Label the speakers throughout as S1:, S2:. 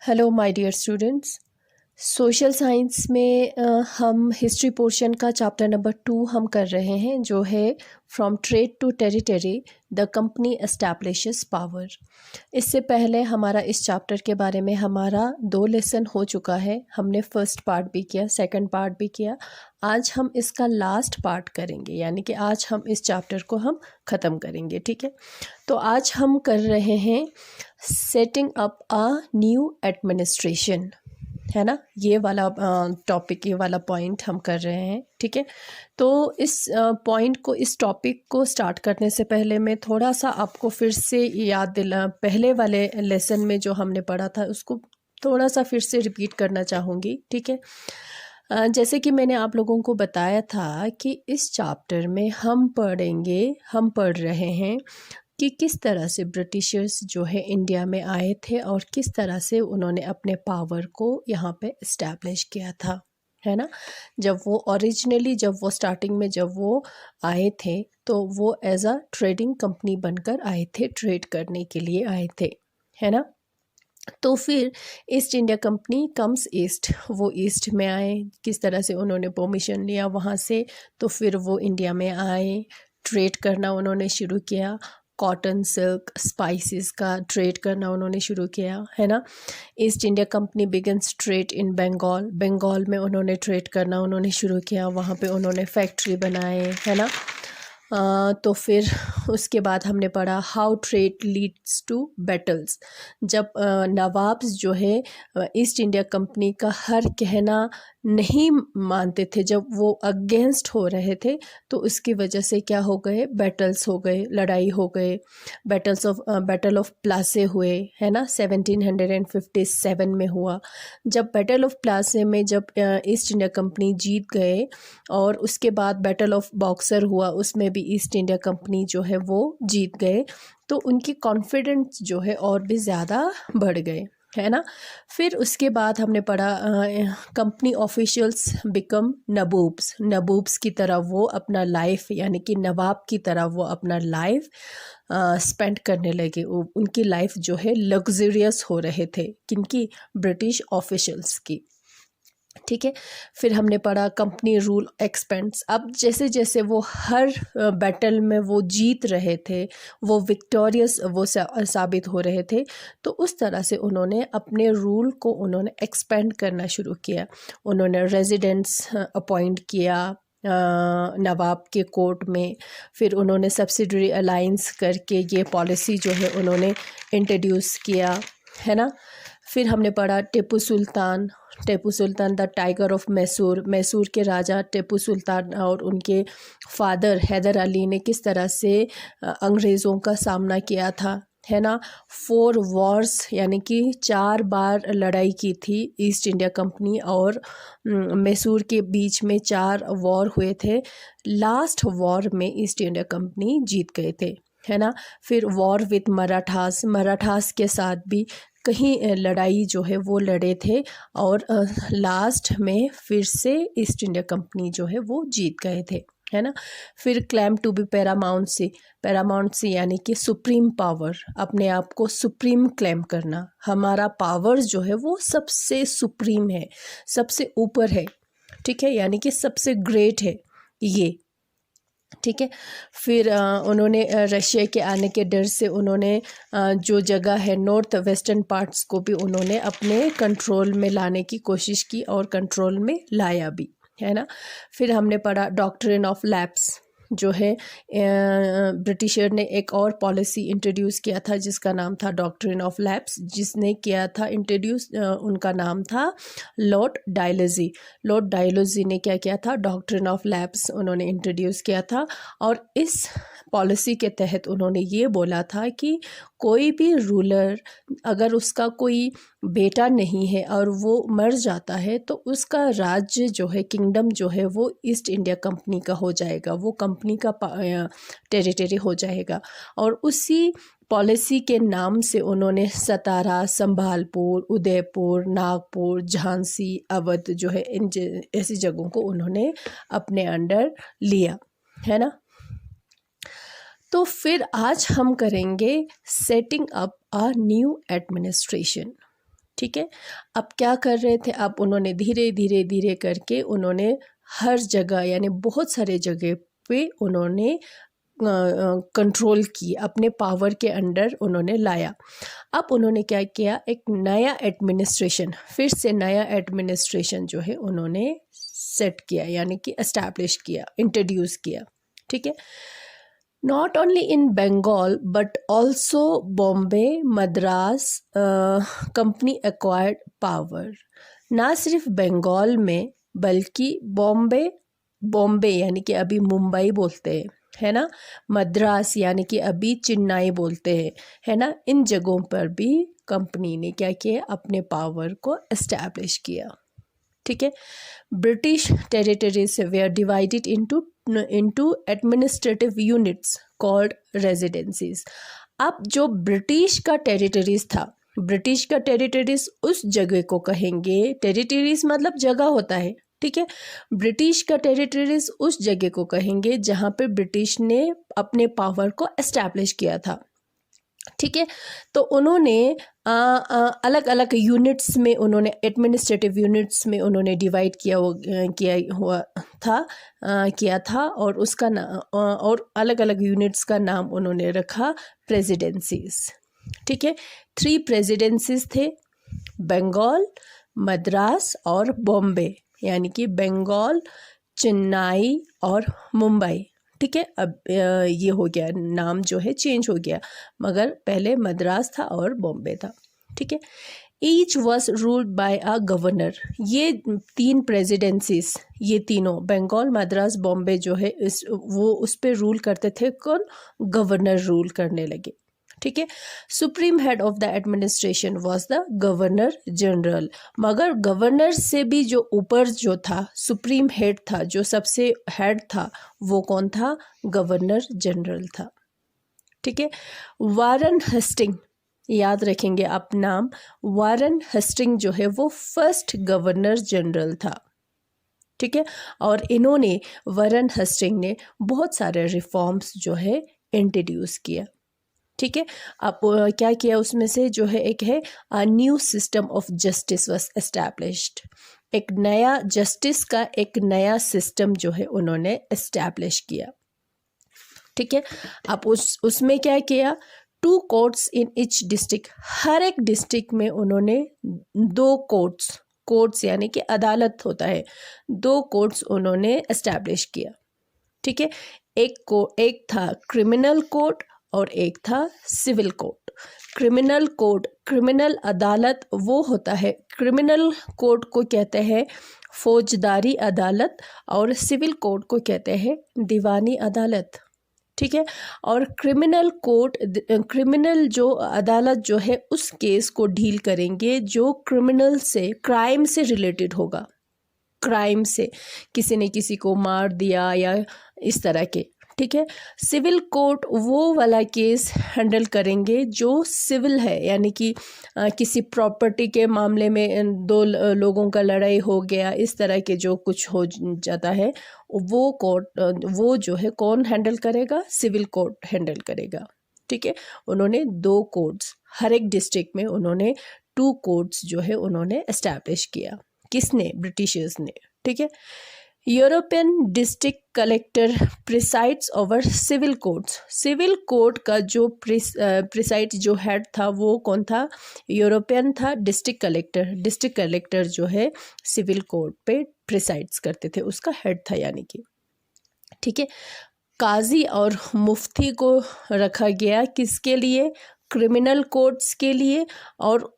S1: Hello my dear students. Social science में हम history portion का चैप्टर नंबर 2 हम कर रहे हैं, जो है from trade to territory the company establishes power. इससे पहले हमारा इस चैप्टर के बारे में हमारा 2 लेसन हो चुका है। हमने फर्स्ट पार्ट भी किया, सेकंड पार्ट भी किया। आज हम इसका लास्ट पार्ट करेंगे, यानी कि आज हम इस चैप्टर को हम ख़त्म करेंगे। ठीक है, तो आज हम कर रहे हैं setting up a new administration, है ना। ये वाला टॉपिक, ये वाला पॉइंट हम कर रहे हैं। ठीक है, तो इस पॉइंट को, इस टॉपिक को स्टार्ट करने से पहले मैं थोड़ा सा आपको फिर से याद दिला, पहले वाले लेसन में जो हमने पढ़ा था उसको थोड़ा सा फिर से रिपीट करना चाहूँगी। ठीक है, जैसे कि मैंने आप लोगों को बताया था कि इस चैप्टर में हम पढ़ रहे हैं कि किस तरह से ब्रिटिशर्स जो है इंडिया में आए थे और किस तरह से उन्होंने अपने पावर को यहाँ पे इस्टेब्लिश किया था, है ना। जब वो स्टार्टिंग में जब वो आए थे तो वो एज अ ट्रेडिंग कंपनी बनकर आए थे, ट्रेड करने के लिए आए थे, है ना। तो फिर east India company comes east, वो ईस्ट में आए, किस तरह से उन्होंने परमिशन लिया वहाँ से, तो फिर वो इंडिया में आए, ट्रेड करना उन्होंने शुरू किया। कॉटन, सिल्क, स्पाइसेस का ट्रेड करना उन्होंने शुरू किया, है ना। East India Company begins trade in Bengal, Bengal में उन्होंने ट्रेड करना उन्होंने शुरू किया, वहाँ पे उन्होंने फैक्ट्री बनाए, है ना। तो फिर उसके बाद हमने पढ़ा how trade leads to battles. जब नवाब्स जो है ईस्ट इंडिया कंपनी का हर कहना नहीं मानते थे, जब वो अगेंस्ट हो रहे थे, तो उसकी वजह से क्या हो गए, बैटल्स हो गए, लड़ाई हो गए। बैटल ऑफ प्लासे हुए, है ना, 1757 में हुआ। जब बैटल ऑफ प्लासे में जब ईस्ट इंडिया कंपनी जीत गए, और उसके बाद बैटल ऑफ बॉक्सर हुआ, उसमें भी ईस्ट इंडिया कंपनी जो है वो जीत गए, तो उनकी कॉन्फिडेंस जो है और भी ज़्यादा बढ़ गए, है ना। फिर उसके बाद हमने पढ़ा कंपनी ऑफिशियल्स बिकम नबूब्स, नबूब्स की तरह वो अपना लाइफ, यानी कि नवाब की तरह वो अपना लाइफ स्पेंड करने लगे। उनकी लाइफ जो है लग्जरियस हो रहे थे, किनकी, ब्रिटिश ऑफिशियल्स की। ठीक है, फिर हमने पढ़ा कंपनी रूल एक्सपेंड्स। अब जैसे जैसे वो हर बैटल में वो जीत रहे थे, वो विक्टोरियस वो साबित हो रहे थे, तो उस तरह से उन्होंने अपने रूल को उन्होंने एक्सपेंड करना शुरू किया। उन्होंने रेजिडेंट्स अपॉइंट किया नवाब के कोर्ट में। फिर उन्होंने सब्सिडरी अलाइंस करके ये पॉलिसी जो है उन्होंने इंट्रोड्यूस किया, है ना। फिर हमने पढ़ा Tipu Sultan the tiger of Mysore, Mysore के राजा टीपू सुल्तान और उनके फादर हैदर अली ने किस तरह से अंग्रेज़ों का सामना किया था, है ना। 4 वॉर्स, यानी कि 4 बार लड़ाई की थी ईस्ट इंडिया कंपनी और मैसूर के बीच में 4 वॉर हुए थे। लास्ट वॉर में ईस्ट इंडिया कंपनी जीत गए थे, है ना। फिर वॉर विथ मराठास के साथ भी कहीं लड़ाई जो है वो लड़े थे, और लास्ट में फिर से ईस्ट इंडिया कंपनी जो है वो जीत गए थे, है ना। फिर क्लेम टू बी पैरामाउंट सी यानी कि सुप्रीम पावर, अपने आप को सुप्रीम क्लेम करना, हमारा पावर जो है वो सबसे सुप्रीम है, सबसे ऊपर है, ठीक है, यानी कि सबसे ग्रेट है ये। ठीक है, फिर उन्होंने रशिया के आने के डर से उन्होंने जो जगह है नॉर्थ वेस्टर्न पार्ट्स को भी उन्होंने अपने कंट्रोल में लाने की कोशिश की और कंट्रोल में लाया भी, है ना। फिर हमने पढ़ा डॉक्ट्रिन ऑफ लैप्स, जो है ब्रिटिशर ने एक और पॉलिसी इंट्रोड्यूस किया था जिसका नाम था डॉक्ट्रिन ऑफ लैप्स। जिसने किया था इंट्रोड्यूस, उनका नाम था लॉर्ड डायलॉजी ने क्या किया था, डॉक्ट्रिन ऑफ लैप्स उन्होंने इंट्रोड्यूस किया था। और इस पॉलिसी के तहत उन्होंने ये बोला था कि कोई भी रूलर, अगर उसका कोई बेटा नहीं है और वो मर जाता है, तो उसका राज्य जो है, किंगडम जो है, वो ईस्ट इंडिया कंपनी का हो जाएगा, वो कंपनी का टेरिटरी हो जाएगा। और उसी पॉलिसी के नाम से उन्होंने सतारा, संभालपुर, उदयपुर, नागपुर, झांसी, अवध जो है, इन ऐसी जगहों को उन्होंने अपने अंडर लिया, है ना। तो फिर आज हम करेंगे setting up a new administration. ठीक है। अब क्या कर रहे थे, अब उन्होंने धीरे धीरे धीरे करके उन्होंने हर जगह यानी बहुत सारे जगह पे उन्होंने कंट्रोल की, अपने पावर के अंडर उन्होंने लाया। अब उन्होंने क्या किया, एक नया एडमिनिस्ट्रेशन, फिर से नया एडमिनिस्ट्रेशन जो है उन्होंने सेट किया, यानी कि एस्टैब्लिश किया, इंट्रोड्यूस किया। ठीक है। Not only in Bengal but also Bombay Madras company acquired power. ना सिर्फ बंगाल में बल्कि बॉम्बे यानी कि अभी मुंबई बोलते हैं, है ना, मद्रास यानी कि अभी चेन्नई बोलते हैं, है ना, इन जगहों पर भी कंपनी ने क्या किया, अपने पावर को एस्टैब्लिश किया। ठीक है। British territories were divided into administrative units called residencies. अब जो ब्रिटिश का टेरिटरीज था, ब्रिटिश का टेरिटरीज उस जगह को कहेंगे, टेरिटरीज मतलब जगह होता है, ठीक है। ब्रिटिश का टेरिटरीज उस जगह को कहेंगे जहाँ पे ब्रिटिश ने अपने पावर को एस्टैब्लिश किया था। ठीक है। तो उन्होंने अलग अलग यूनिट्स में, उन्होंने एडमिनिस्ट्रेटिव यूनिट्स में उन्होंने डिवाइड किया था और उसका और अलग अलग यूनिट्स का नाम उन्होंने रखा प्रेसिडेंसीज। ठीक है। 3 प्रेसिडेंसीज थे, बंगाल, मद्रास और बॉम्बे, यानी कि बंगाल, चेन्नई और मुंबई। ठीक है। अब ये हो गया, नाम जो है चेंज हो गया, मगर पहले मद्रास था और बॉम्बे था। ठीक है। Each was ruled by a governor. ये 3 प्रेसिडेंसीज, ये तीनों बंगाल, मद्रास, बॉम्बे जो है वो उस पर रूल करते थे, कौन, गवर्नर रूल करने लगे। ठीक है। Supreme head of the administration was the governor general, मगर गवर्नर से भी जो ऊपर जो था, सुप्रीम हेड था, जो सबसे हेड था, वो कौन था, गवर्नर जनरल था। ठीक है। वारन हेस्टिंग, याद रखेंगे आप नाम, वारन हेस्टिंग जो है वो फर्स्ट गवर्नर जनरल था। ठीक है। और इन्होंने, वारन हेस्टिंग ने बहुत सारे रिफॉर्म्स जो है इंट्रोड्यूस किया। ठीक है। अब क्या किया उसमें से, जो है एक है new system of justice was established. एक नया जस्टिस का एक नया सिस्टम जो है उन्होंने एस्टैब्लिश किया। ठीक है। अब उसमें क्या किया, 2 कोर्ट्स इन ईच डिस्ट्रिक्ट, हर एक डिस्ट्रिक्ट में उन्होंने 2 कोर्ट्स यानी कि अदालत होता है, 2 कोर्ट्स उन्होंने एस्टैब्लिश किया। ठीक है। एक था क्रिमिनल कोर्ट और एक था civil court. Criminal court, criminal अदालत वो होता है, क्रिमिनल कोर्ट को कहते हैं फौजदारी अदालत और सिविल कोर्ट को कहते हैं दीवानी अदालत। ठीक है। और क्रिमिनल कोर्ट, क्रिमिनल जो अदालत जो है उस केस को डील करेंगे जो क्रिमिनल से, क्राइम से रिलेटेड होगा, क्राइम से, किसी ने किसी को मार दिया या इस तरह के। ठीक है। सिविल कोर्ट वो वाला केस हैंडल करेंगे जो सिविल है, यानी कि किसी प्रॉपर्टी के मामले में 2 लोगों का लड़ाई हो गया, इस तरह के जो कुछ हो जाता है, वो कोर्ट, वो जो है कौन हैंडल करेगा, सिविल कोर्ट हैंडल करेगा। ठीक है। उन्होंने 2 कोर्ट्स, हर एक डिस्ट्रिक्ट में उन्होंने 2 कोर्ट्स जो है उन्होंने एस्टैब्लिश किया। किसने, ब्रिटिशर्स ने। ठीक है। European district collector presides over civil courts. Civil court का जो प्रिसाइड जो हेड था वो कौन था, यूरोपियन था, डिस्ट्रिक्ट कलेक्टर जो है सिविल कोर्ट पे प्रिसाइड्स करते थे, उसका हेड था यानी कि। ठीक है। काजी और मुफ्ती को रखा गया, किसके लिए, क्रिमिनल कोर्ट्स के लिए, और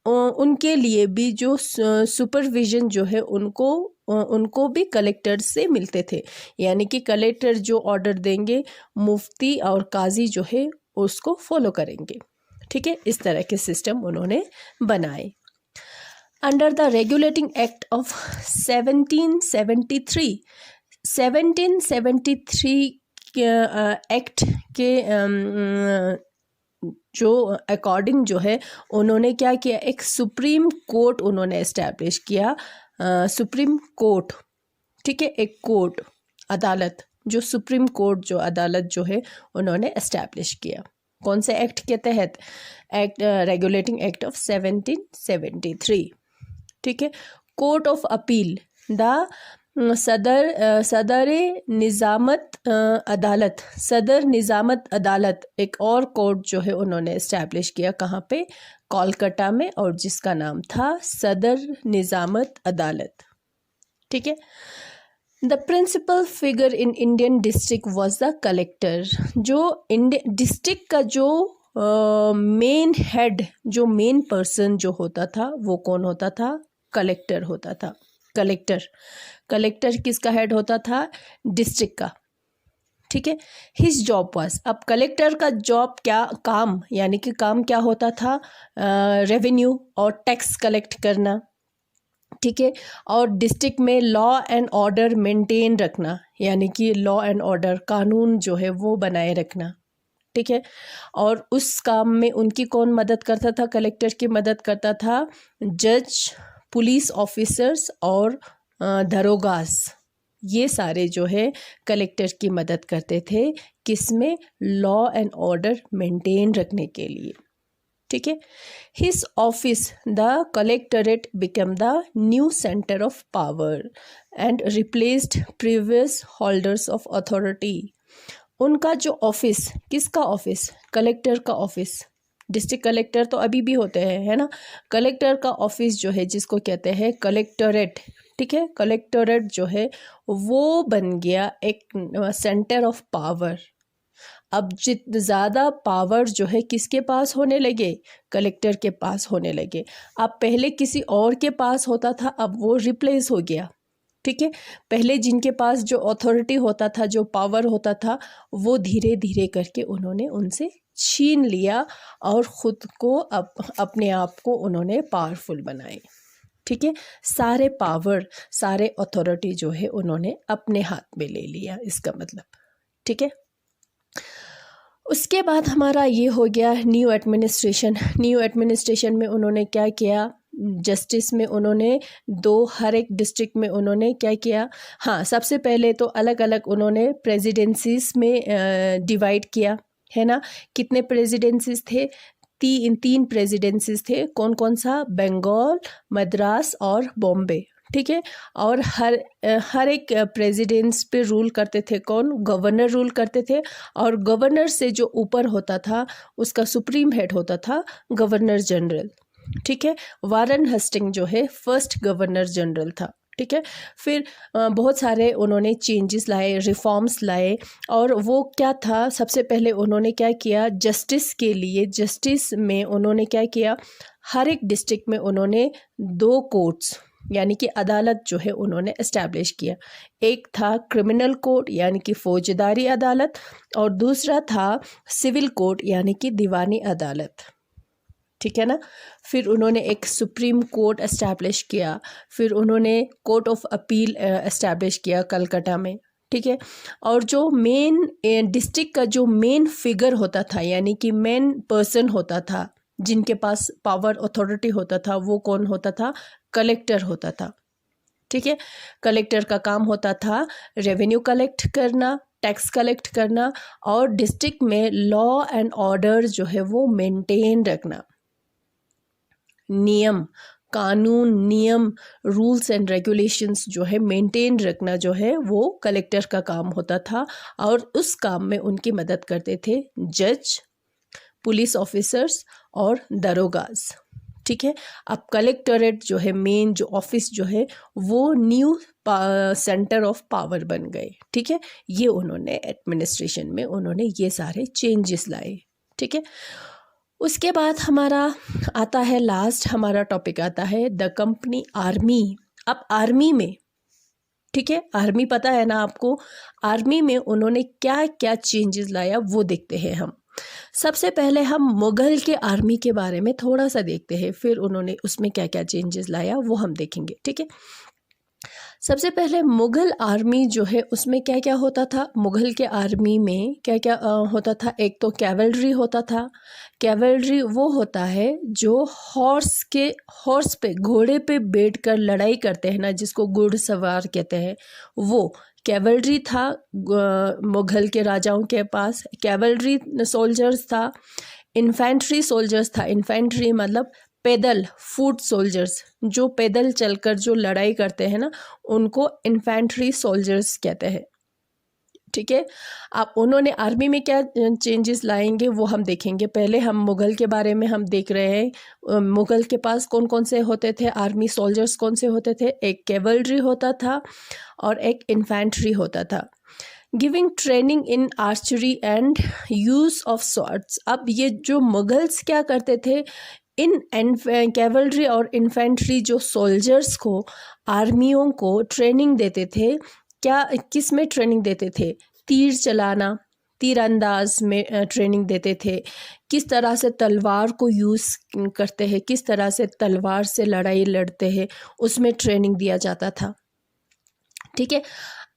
S1: उनके लिए भी जो सुपरविजन जो है उनको भी कलेक्टर से मिलते थे, यानी कि कलेक्टर जो ऑर्डर देंगे मुफ्ती और काजी जो है उसको फॉलो करेंगे। ठीक है। इस तरह के सिस्टम उन्होंने बनाए। Under the regulating act of 1773 act के जो अकॉर्डिंग जो है उन्होंने क्या किया, एक सुप्रीम कोर्ट उन्होंने एस्टैब्लिश किया, सुप्रीम कोर्ट। ठीक है। एक कोर्ट, अदालत, जो सुप्रीम कोर्ट जो अदालत जो है उन्होंने एस्टैब्लिश किया। कौन से एक्ट के तहत? Act regulating act of 1773। ठीक है। कोर्ट ऑफ अपील, द सदर निज़ामत अदालत एक और कोर्ट जो है उन्होंने इस्टेब्लिश किया, कहाँ पे? कोलकाता में, और जिसका नाम था सदर निज़ामत अदालत। ठीक है। The principal figure in Indian district was the collector. जो इंडियन डिस्ट्रिक्ट का जो मेन हेड, जो मेन पर्सन जो होता था वो कौन होता था? कलेक्टर होता था। कलेक्टर किसका हेड होता था? डिस्ट्रिक्ट का। ठीक है। हिज जॉब वाज, अब कलेक्टर का जॉब क्या, काम यानी कि काम क्या होता था? रेवेन्यू और टैक्स कलेक्ट करना। ठीक है। और डिस्ट्रिक्ट में लॉ एंड ऑर्डर मेंटेन रखना, यानी कि लॉ एंड ऑर्डर, कानून जो है वो बनाए रखना। ठीक है। और उस काम में उनकी कौन मदद करता था? कलेक्टर की मदद करता था जज, पुलिस ऑफिसर्स और दरोगास। ये सारे जो है कलेक्टर की मदद करते थे, किसमें? लॉ एंड ऑर्डर मेंटेन रखने के लिए। ठीक है। His office the collectorate become the new centre of power and replaced previous holders of authority. उनका जो ऑफिस, किसका ऑफिस? कलेक्टर का ऑफिस। डिस्ट्रिक्ट कलेक्टर तो अभी भी होते हैं, है ना। कलेक्टर का ऑफिस जो है जिसको कहते हैं कलेक्टरेट। ठीक है। कलेक्टरेट जो है वो बन गया एक सेंटर ऑफ पावर। अब जित ज़्यादा पावर जो है किसके पास होने लगे? कलेक्टर के पास होने लगे। अब पहले किसी और के पास होता था, अब वो रिप्लेस हो गया। ठीक है। पहले जिनके पास जो अथॉरिटी होता था, जो पावर होता था, वो धीरे धीरे करके उन्होंने उनसे छीन लिया और ख़ुद को अपने आप को उन्होंने पावरफुल बनाए। ठीक है। सारे पावर, सारे अथॉरिटी जो है उन्होंने अपने हाथ में ले लिया, इसका मतलब। ठीक है। उसके बाद हमारा ये हो गया न्यू एडमिनिस्ट्रेशन। न्यू एडमिनिस्ट्रेशन में उन्होंने क्या किया? जस्टिस में उन्होंने हर एक डिस्ट्रिक्ट में उन्होंने क्या किया? हाँ, सबसे पहले तो अलग अलग उन्होंने प्रेसिडेंसीज में डिवाइड किया, है ना। कितने प्रेसिडेंसीज थे? तीन प्रेसिडेंसीज थे। कौन कौन सा? बंगाल, मद्रास और बॉम्बे। ठीक है। और हर एक प्रेसिडेंट्स पे रूल करते थे कौन? गवर्नर रूल करते थे। और गवर्नर से जो ऊपर होता था उसका सुप्रीम हेड होता था गवर्नर जनरल। ठीक है। वारन हेस्टिंग जो है फर्स्ट गवर्नर जनरल था। ठीक है। फिर बहुत सारे उन्होंने चेंजेस लाए, रिफॉर्म्स लाए। और वो क्या था? सबसे पहले उन्होंने क्या किया? जस्टिस के लिए, जस्टिस में उन्होंने क्या किया? हर एक डिस्ट्रिक्ट में उन्होंने 2 कोर्ट्स यानी कि अदालत जो है उन्होंने इस्टेब्लिश किया। एक था क्रिमिनल कोर्ट यानी कि फौजदारी अदालत, और दूसरा था सिविल कोर्ट यानी कि दीवानी अदालत। ठीक है ना। फिर उन्होंने एक सुप्रीम कोर्ट इस्टेब्लिश किया। फिर उन्होंने कोर्ट ऑफ अपील इस्टेब्लिश किया कलकत्ता में। ठीक है। और जो मेन डिस्ट्रिक्ट का जो मेन फिगर होता था यानी कि मेन पर्सन होता था, जिनके पास पावर अथॉरिटी होता था, वो कौन होता था? कलेक्टर होता था। ठीक है। कलेक्टर का काम होता था रेवेन्यू कलेक्ट करना, टैक्स कलेक्ट करना, और डिस्ट्रिक्ट में लॉ एंड ऑर्डर जो है वो मेंटेन रखना। नियम, कानून, नियम, रूल्स एंड रेगुलेशंस जो है मेंटेन रखना जो है वो कलेक्टर का काम होता था। और उस काम में उनकी मदद करते थे जज, पुलिस ऑफिसर्स और दरोगास। ठीक है। अब कलेक्टरेट जो है, मेन जो ऑफिस जो है, वो न्यू सेंटर ऑफ पावर बन गए। ठीक है। ये उन्होंने एडमिनिस्ट्रेशन में उन्होंने ये सारे चेंजेस लाए। ठीक है। उसके बाद हमारा आता है लास्ट, हमारा टॉपिक आता है द कंपनी आर्मी। अब आर्मी में, ठीक है, आर्मी पता है ना आपको, आर्मी में उन्होंने क्या क्या चेंजेस लाया वो देखते हैं हम। सबसे पहले हम मुग़ल के आर्मी के बारे में थोड़ा सा देखते हैं, फिर उन्होंने उसमें क्या क्या चेंजेस लाया वो हम देखेंगे। ठीक है। सबसे पहले मुग़ल आर्मी जो है उसमें क्या क्या होता था? मुग़ल के आर्मी में क्या क्या होता था? एक तो कैवलरी होता था। कैवलरी वो होता है जो हॉर्स पे, घोड़े पे बैठकर लड़ाई करते हैं ना, जिसको घुड़सवार कहते हैं, वो कैवलरी था मुग़ल के राजाओं के पास, कैवलरी सोल्जर्स था, इन्फेंट्री सोल्जर्स था। इन्फेंट्री मतलब पैदल फुट सोल्जर्स, जो पैदल चलकर जो लड़ाई करते हैं ना, उनको इन्फेंट्री सोल्जर्स कहते हैं। ठीक है, अब उन्होंने आर्मी में क्या चेंजेस लाएंगे वो हम देखेंगे। पहले हम मुग़ल के बारे में हम देख रहे हैं। मुग़ल के पास कौन कौन से होते थे आर्मी सोल्जर्स, कौन से होते थे? एक कैवलरी होता था और एक इन्फेंट्री होता था। Giving training in archery and use of swords. अब ये जो मुग़ल्स क्या करते थे, इन कैवलरी और इन्फेंट्री जो सोल्जर्स को, आर्मियों को ट्रेनिंग देते थे। क्या किस में ट्रेनिंग देते थे? तीर चलाना, तीरंदाज में ट्रेनिंग देते थे। किस तरह से तलवार को यूज़ करते हैं, किस तरह से तलवार से लड़ाई लड़ते हैं, उसमें ट्रेनिंग दिया जाता था। ठीक है,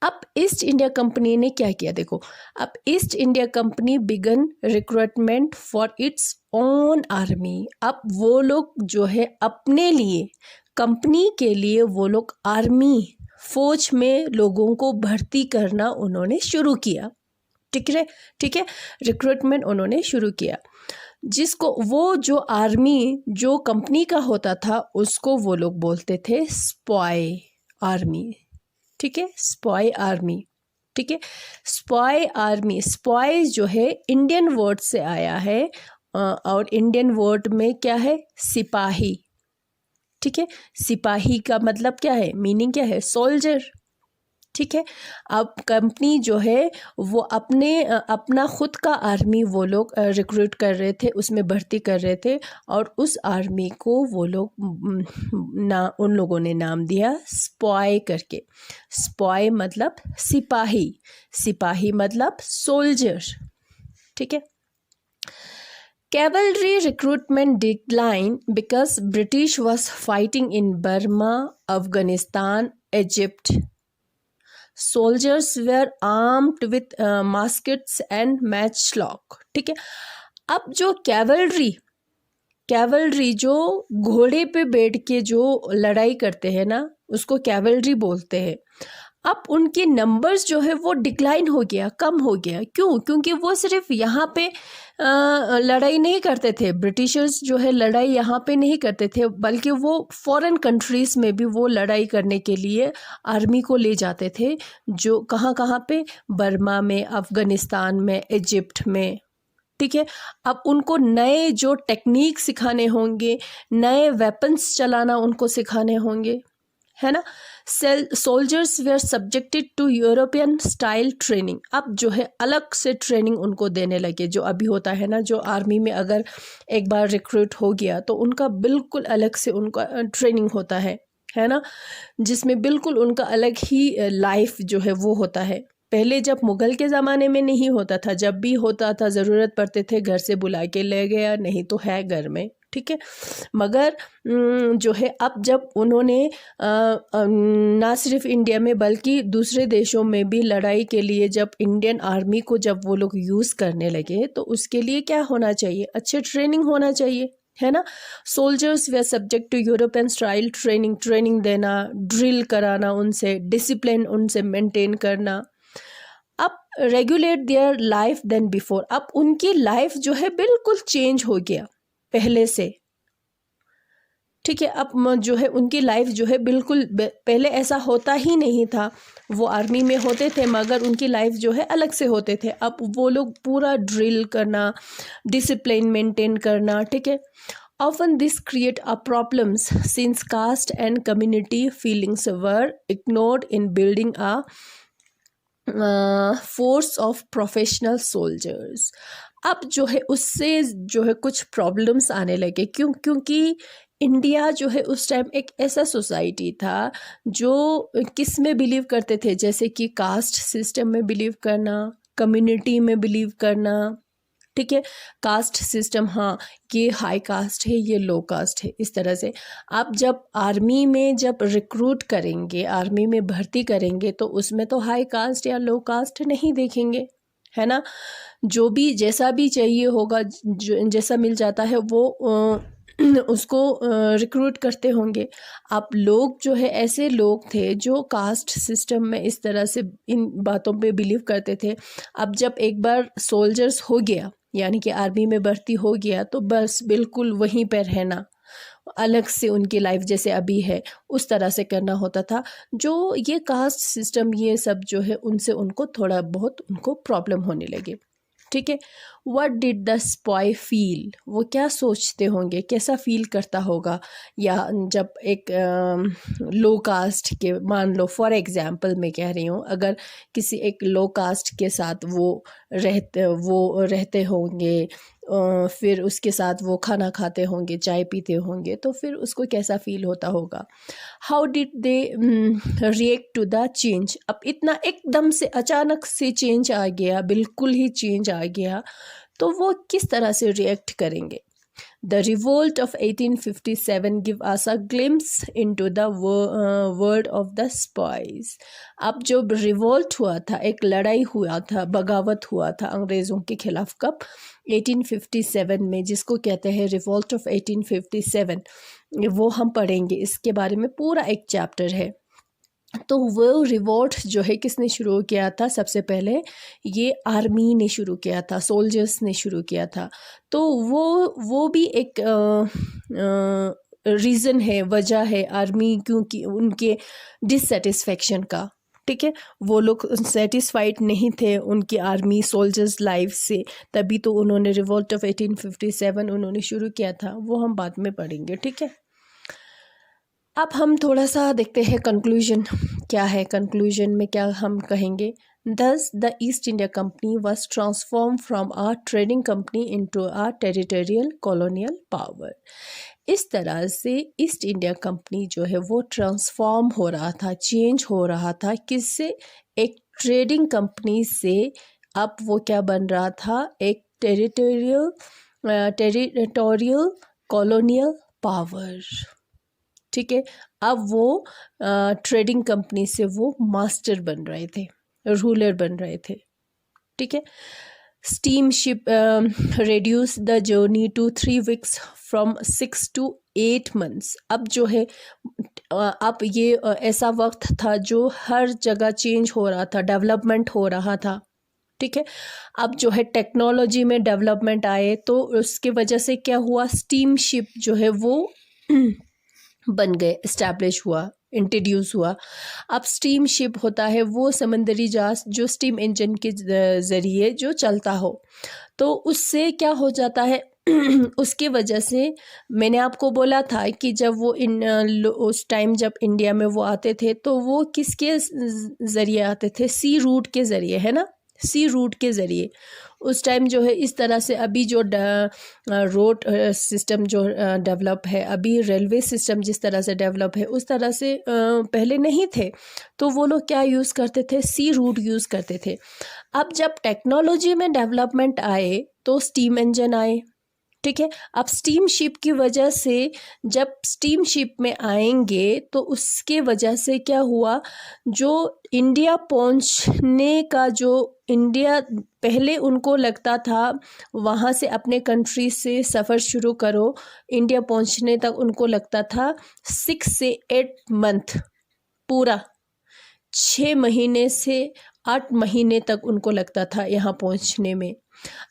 S1: अब ईस्ट इंडिया कंपनी ने क्या किया देखो। अब East India Company began recruitment for its own army. अब वो लोग जो है अपने लिए, कंपनी के लिए वो लोग आर्मी फौज में लोगों को भर्ती करना उन्होंने शुरू किया। ठीक है, रिक्रूटमेंट उन्होंने शुरू किया, जिसको वो जो आर्मी जो कंपनी का होता था उसको वो लोग बोलते थे स्पाई आर्मी। ठीक है, स्पाई आर्मी। ठीक है, स्पाई आर्मी, स्पाई जो है इंडियन वर्ड से आया है और इंडियन वर्ड में क्या है? सिपाही। ठीक है, सिपाही का मतलब क्या है, मीनिंग क्या है? सोल्जर। ठीक है, अब कंपनी जो है वो अपना खुद का आर्मी वो लोग रिक्रूट कर रहे थे, उसमें भर्ती कर रहे थे, और उस आर्मी को वो लोग उन लोगों ने नाम दिया स्पाई करके। स्पाई मतलब सिपाही, सिपाही मतलब सोल्जर। ठीक है, cavalry recruitment declined because British was fighting in Burma, Afghanistan, Egypt. Soldiers were armed with muskets and matchlock. ठीक है, अब जो कैवलरी जो घोड़े पे बैठ के जो लड़ाई करते हैं ना, उसको कैवलरी बोलते हैं। अब उनके नंबर्स जो है वो डिक्लाइन हो गया, कम हो गया। क्यों? क्योंकि वो सिर्फ यहाँ पे लड़ाई नहीं करते थे, ब्रिटिशर्स जो है लड़ाई यहाँ पे नहीं करते थे, बल्कि वो फॉरेन कंट्रीज़ में भी वो लड़ाई करने के लिए आर्मी को ले जाते थे, जो कहाँ पे? बर्मा में, अफ़गानिस्तान में, इजिप्ट में। ठीक है, अब उनको नए जो टेक्निक सिखाने होंगे, नए वेपन्स चलाना उनको सिखाने होंगे, है ना। Soldiers were subjected to European style training. अब जो है अलग से ट्रेनिंग उनको देने लगे। जो अभी होता है ना, जो आर्मी में अगर एक बार रिक्रूट हो गया तो उनका बिल्कुल अलग से उनका ट्रेनिंग होता है ना, जिसमें बिल्कुल उनका अलग ही लाइफ जो है वो होता है। पहले जब मुग़ल के ज़माने में नहीं होता था, जब भी होता था ज़रूरत पड़ते थे घर से बुला के ले गया, नहीं तो है घर में। ठीक है, मगर जो है अब जब उन्होंने ना सिर्फ इंडिया में बल्कि दूसरे देशों में भी लड़ाई के लिए जब इंडियन आर्मी को जब वो लोग यूज़ करने लगे, तो उसके लिए क्या होना चाहिए? अच्छे ट्रेनिंग होना चाहिए, है ना। Soldiers were subject to European style training देना, ड्रिल कराना उनसे, डिसिप्लिन उनसे मेंटेन करना। अब regulate their life then before. अब उनकी लाइफ जो है बिल्कुल चेंज हो गया पहले से। ठीक है, अब जो है उनकी लाइफ जो है बिल्कुल, पहले ऐसा होता ही नहीं था। वो आर्मी में होते थे मगर उनकी लाइफ जो है अलग से होते थे। अब वो लोग पूरा ड्रिल करना, डिसिप्लिन मेंटेन करना। ठीक है, often this create a problems since caste and community feelings were ignored in building a force of professional soldiers. अब जो है उससे जो है कुछ प्रॉब्लम्स आने लगे। क्योंकि इंडिया जो है उस टाइम एक ऐसा सोसाइटी था जो किस में बिलीव करते थे, जैसे कि कास्ट सिस्टम में बिलीव करना, कम्युनिटी में बिलीव करना। ठीक है, कास्ट सिस्टम, हाँ ये हाई कास्ट है, ये लो कास्ट है, इस तरह से। आप जब आर्मी में जब रिक्रूट करेंगे, आर्मी में भर्ती करेंगे, तो उसमें तो हाई कास्ट या लो कास्ट नहीं देखेंगे, है ना। जो भी जैसा भी चाहिए होगा, जैसा मिल जाता है वो उसको रिक्रूट करते होंगे। अब लोग जो है ऐसे लोग थे जो कास्ट सिस्टम में इस तरह से इन बातों पे बिलीव करते थे। अब जब एक बार सोल्जर्स हो गया, यानी कि आर्मी में भर्ती हो गया, तो बस बिल्कुल वहीं पर रहना, अलग से उनकी लाइफ जैसे अभी है उस तरह से करना होता था। जो ये कास्ट सिस्टम ये सब जो है उनसे उनको थोड़ा बहुत उनको प्रॉब्लम होने लगे। ठीक है, व्हाट डिड द स्पॉय फील, वो क्या सोचते होंगे, कैसा फील करता होगा। या जब एक लो कास्ट के, मान लो फॉर एग्जांपल मैं कह रही हूँ, अगर किसी एक लो कास्ट के साथ वो रहते होंगे, फिर उसके साथ वो खाना खाते होंगे, चाय पीते होंगे, तो फिर उसको कैसा फील होता होगा। How did they react to the change. अब इतना एकदम से अचानक से चेंज आ गया, बिल्कुल ही चेंज आ गया, तो वो किस तरह से रिएक्ट करेंगे। The revolt of 1857 give us a glimpse into the world of the spies. अब जो रिवोल्ट हुआ था, एक लड़ाई हुआ था, बगावत हुआ था अंग्रेज़ों के खिलाफ, कब, 1857 में, जिसको कहते हैं रिवोल्ट ऑफ 1857। वो हम पढ़ेंगे, इसके बारे में पूरा एक चैप्टर है। तो वो रिवोल्ट जो है किसने शुरू किया था, सबसे पहले ये आर्मी ने शुरू किया था, सोल्जर्स ने शुरू किया था। तो वो भी एक रीज़न है, वजह है आर्मी, क्योंकि उनके डिससेटिस्फेक्शन का। ठीक है, वो लोग सेटिस्फाइड नहीं थे उनकी आर्मी सोल्जर्स लाइफ से, तभी तो उन्होंने रिवोल्ट ऑफ 1857 उन्होंने शुरू किया था, वो हम बाद में पढ़ेंगे। ठीक है, अब हम थोड़ा सा देखते हैं कंक्लूजन क्या है। कंक्लूजन में क्या हम कहेंगे, Thus, the East India Company was transformed from a trading company into a territorial colonial power. इस तरह से ईस्ट इंडिया कंपनी जो है वो ट्रांसफॉर्म हो रहा था, चेंज हो रहा था, किससे, एक ट्रेडिंग कंपनी से। अब वो क्या बन रहा था, एक टेरिटोरियल कॉलोनियल पावर। ठीक है, अब वो ट्रेडिंग कंपनी से वो मास्टर बन रहे थे, रूलर बन रहे थे। ठीक है, steam ship reduce the journey to 3 weeks from 6 to 8 months। अब जो है अब ये ऐसा वक्त था जो हर जगह चेंज हो रहा था, डेवलपमेंट हो रहा था। ठीक है, अब जो है टेक्नोलॉजी में डेवलपमेंट आए, तो उसकी वजह से क्या हुआ, स्टीम शिप जो है वो बन गए, इस्टेब्लिश हुआ, इंट्रोड्यूस हुआ। अब स्टीम शिप होता है वो समंदरी जहाज जो स्टीम इंजन के ज़रिए जो चलता हो, तो उससे क्या हो जाता है उसके वजह से मैंने आपको बोला था कि जब वो उस टाइम जब इंडिया में वो आते थे, तो वो किसके ज़रिए आते थे, सी रूट के ज़रिए, है ना, सी रूट के ज़रिए। उस टाइम जो है इस तरह से, अभी जो रोड सिस्टम जो डेवलप है, अभी रेलवे सिस्टम जिस तरह से डेवलप है, उस तरह से पहले नहीं थे। तो वो लोग क्या यूज़ करते थे, सी रूट यूज़ करते थे। अब जब टेक्नोलॉजी में डेवलपमेंट आए तो स्टीम इंजन आए। ठीक है, अब स्टीम शिप की वजह से, जब स्टीम शिप में आएंगे तो उसके वजह से क्या हुआ, जो इंडिया पहुंचने का, जो इंडिया पहले उनको लगता था वहाँ से अपने कंट्री से सफ़र शुरू करो, इंडिया पहुंचने तक उनको लगता था 6 से 8 मंथ, पूरा 6 महीने से 8 महीने तक उनको लगता था यहाँ पहुँचने में।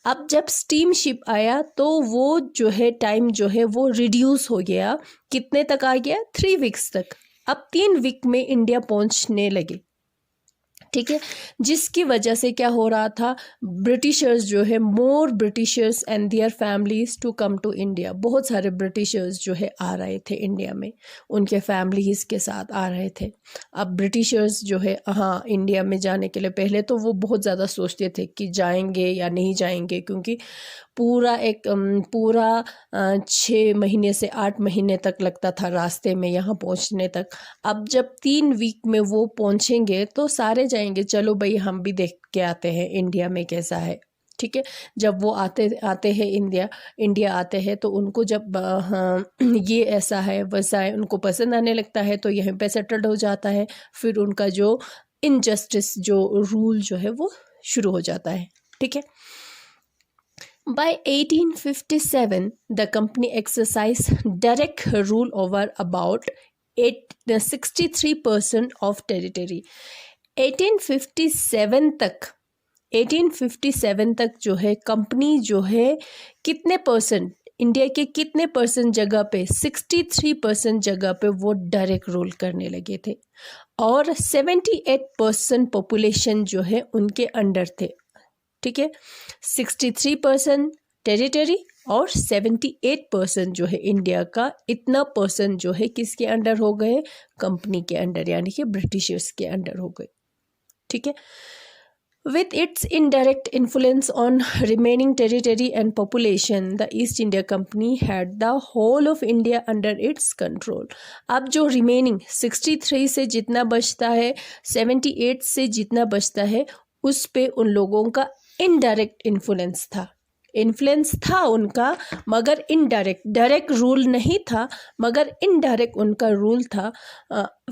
S1: अब जब स्टीम शिप आया तो वो जो है टाइम जो है वो रिड्यूस हो गया, कितने तक आ गया, 3 weeks तक। अब 3 week में इंडिया पहुंचने लगे। ठीक है, जिसकी वजह से क्या हो रहा था, ब्रिटिशर्स जो है, more Britishers and their families to come to India. बहुत सारे ब्रिटिशर्स जो है आ रहे थे इंडिया में, उनके फैमिलीज़ के साथ आ रहे थे। अब ब्रिटिशर्स जो है, हाँ, इंडिया में जाने के लिए पहले तो वो बहुत ज़्यादा सोचते थे कि जाएंगे या नहीं जाएंगे, क्योंकि पूरा 6 महीने से 8 महीने तक लगता था रास्ते में यहाँ पहुँचने तक। अब जब 3 week में वो पहुँचेंगे तो सारे जाएंगे, चलो भाई हम भी देख के आते हैं इंडिया में कैसा है। ठीक है, जब वो आते हैं इंडिया आते हैं, तो उनको जब ये ऐसा है वैसा है उनको पसंद आने लगता है, तो यहीं पे सेटल्ड हो जाता है। फिर उनका जो इनजस्टिस जो रूल जो है वो शुरू हो जाता है। ठीक है, By 1857, the company exercised direct rule over about 63% of territory. 1857 तक जो है कंपनी जो है कितने परसेंट, इंडिया के कितने परसेंट जगह पे, 63% जगह पे वो डायरेक्ट रूल करने लगे थे और 78% पॉपुलेशन जो है उनके अंडर थे। ठीक है, 63% टेरिटरी और 78% जो है इंडिया का, इतना परसेंट जो है किसके अंडर हो गए, कंपनी के अंडर, यानी कि ब्रिटिशर्स के अंडर हो गए। ठीक है, with its indirect influence on remaining territory and population, the East India Company had the whole of India under its control. अब जो remaining 63 से जितना बचता है, 78 से जितना बचता है, उस पे उन लोगों का इनडायरेक्ट इन्फ्लुएंस था उनका, मगर इनडायरेक्ट, डायरेक्ट रूल नहीं था मगर इनडायरेक्ट उनका रूल था।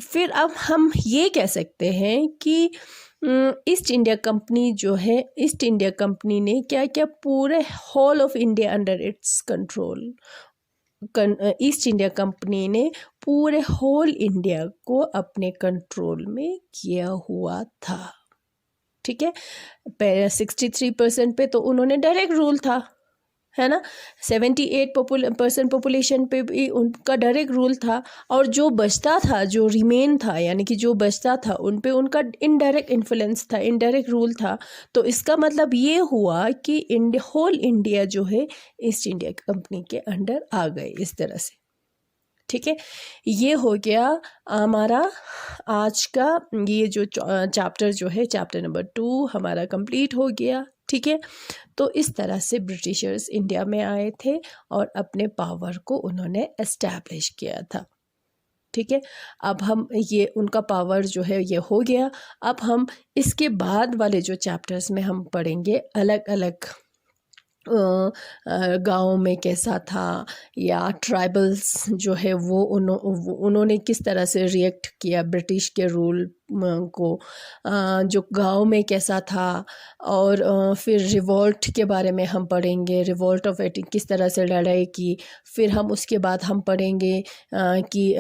S1: फिर अब हम ये कह सकते हैं कि ईस्ट इंडिया कंपनी जो है, ईस्ट इंडिया कंपनी ने क्या क्या पूरे whole of India under its control, East India Company ने पूरे होल इंडिया को अपने कंट्रोल में किया हुआ था। ठीक है, 63% पे तो उन्होंने डायरेक्ट रूल था, है ना, 78% पॉपुलेशन पे भी उनका डायरेक्ट रूल था, और जो बचता था, जो रिमेन था, यानी कि जो बचता था, उन पे उनका इनडायरेक्ट इन्फ्लुएंस था, इनडायरेक्ट रूल था। तो इसका मतलब ये हुआ कि होल इंडिया जो है ईस्ट इंडिया कंपनी के अंडर आ गए इस तरह से। ठीक है, ये हो गया हमारा आज का ये जो चैप्टर जो है, चैप्टर नंबर 2 हमारा कंप्लीट हो गया। ठीक है, तो इस तरह से ब्रिटिशर्स इंडिया में आए थे और अपने पावर को उन्होंने एस्टैब्लिश किया था। ठीक है, अब हम ये उनका पावर जो है ये हो गया। अब हम इसके बाद वाले जो चैप्टर्स में हम पढ़ेंगे अलग अलग गाँव में कैसा था, या ट्राइबल्स जो है वो उन्होंने किस तरह से रिएक्ट किया ब्रिटिश के रूल को, जो गांव में कैसा था, और फिर रिवोल्ट के बारे में हम पढ़ेंगे, रिवोल्ट ऑफ 18 किस तरह से लड़ाई की। फिर हम उसके बाद हम पढ़ेंगे कि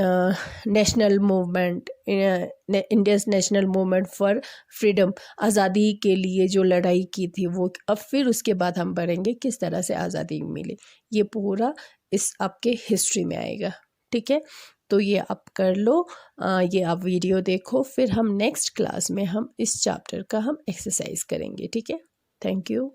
S1: national movement, Indians national movement for freedom, आज़ादी के लिए जो लड़ाई की थी वो। अब फिर उसके बाद हम पढ़ेंगे किस तरह से आज़ादी मिली। ये पूरा इस आपके हिस्ट्री में आएगा। ठीक है, तो ये आप कर लो, ये आप वीडियो देखो, फिर हम नेक्स्ट क्लास में हम इस चैप्टर का हम एक्सरसाइज करेंगे। ठीक है, थैंक यू।